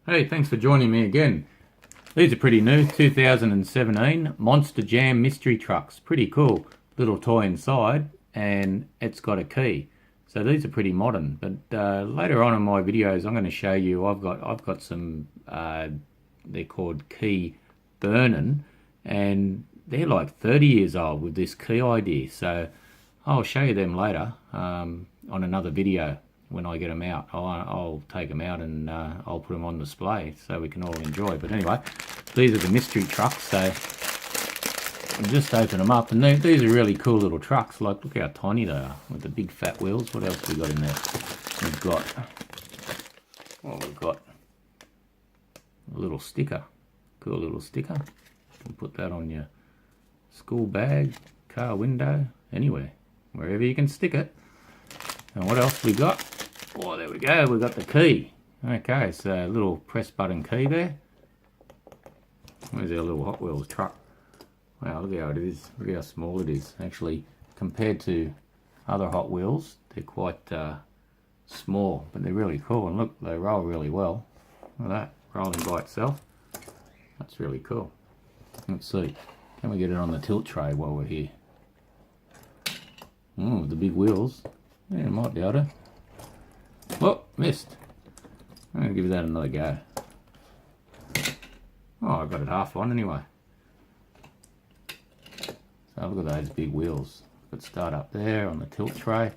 Hey, thanks for joining me again. These are pretty new, 2017 Monster Jam mystery trucks. Pretty cool. Little toy inside, and it's got a key. So these are pretty modern. But later on in my videos, I'm going to show you. I've got some. They're called key burning, and they're like 30 years old with this key idea. So I'll show you them later on another video. When I get them out, I'll take them out and I'll put them on display so we can all enjoy. But anyway, these are the mystery trucks. So I'll just open them up, and these are really cool little trucks. Like, look how tiny they are with the big fat wheels. What else we got in there? We've got a little sticker. Cool little sticker. You can put that on your school bag, car window, anywhere, wherever you can stick it. And what else we got? Oh, there we go. We got the key. Okay, so a little press button key there. Where's our little Hot Wheels truck? Wow, look how it is. Look how small it is. Actually, compared to other Hot Wheels, they're quite small, but they're really cool. And look, they roll really well. Look at that, rolling by itself. That's really cool. Let's see. Can we get it on the tilt tray while we're here? With the big wheels. Yeah, I might be able to. Oh, missed. I'm going to give that another go. Oh, I got it half on anyway. So look at those big wheels. Could start up there on the tilt tray.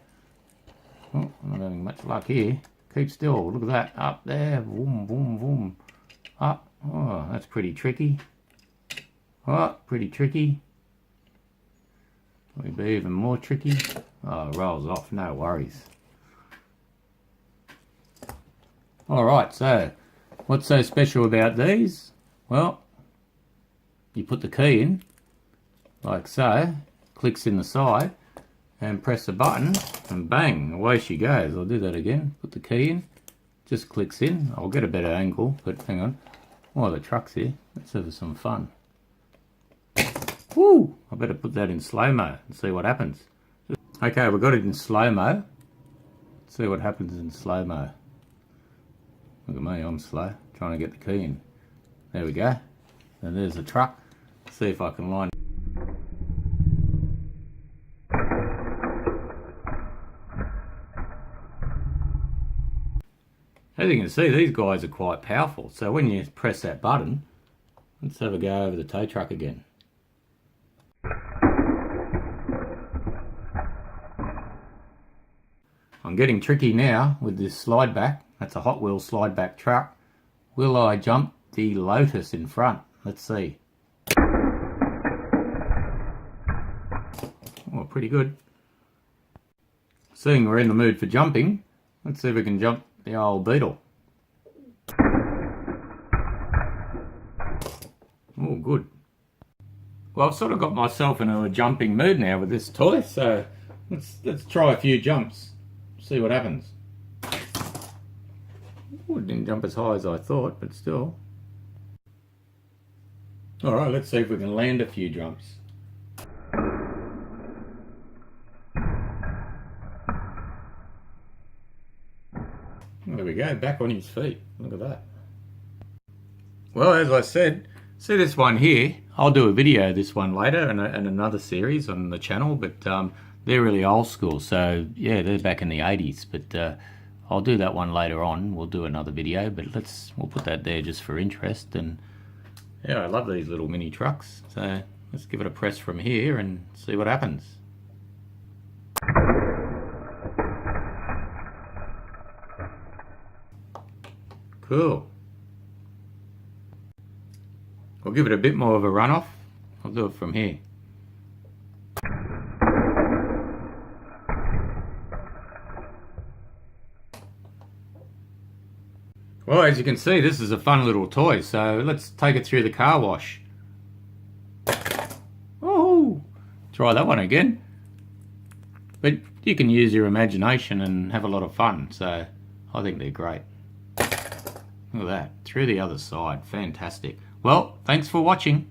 Oh, I'm not having much luck here. Keep still. Look at that. Up there. Boom, boom, boom. Up. Oh, that's pretty tricky. Oh, pretty tricky. Will be even more tricky. Oh, it rolls off, no worries. Alright, so what's so special about these? Well, you put the key in, like so, clicks in the side, and press the button, and bang, away she goes. I'll do that again. Put the key in, just clicks in. I'll get a better angle, but hang on. Oh, the truck's here. Let's have some fun. Woo! I better put that in slow-mo and see what happens. Okay, we've got it in slow-mo. Let's see what happens in slow-mo. Look at me, I'm slow, trying to get the key in. There we go. And there's the truck. Let's see if I can line. As you can see, these guys are quite powerful. So when you press that button, let's have a go over the tow truck again. I'm getting tricky now with this slide back. That's a Hot Wheels slide back truck. Will I jump the Lotus in front? Let's see. Oh, pretty good. Seeing we're in the mood for jumping, let's see if we can jump the old Beetle. Oh, good. Well, I've sort of got myself into a jumping mood now with this toy, so let's try a few jumps. See what happens. Oh, it didn't jump as high as I thought, but still. Alright, let's see if we can land a few jumps. There we go, back on his feet. Look at that. Well, as I said, see this one here? I'll do a video of this one later and another series on the channel, but they're really old school, so yeah, they're back in the 80s, but I'll do that one later on. We'll do another video, but we'll put that there just for interest. And yeah, I love these little mini trucks, so let's give it a press from here and see what happens. Cool. I'll give it a bit more of a run off. I'll do it from here. Well, as you can see, this is a fun little toy, so let's take it through the car wash. Oh, try that one again. But you can use your imagination and have a lot of fun, so I think they're great. Look at that, through the other side, fantastic. Well, thanks for watching.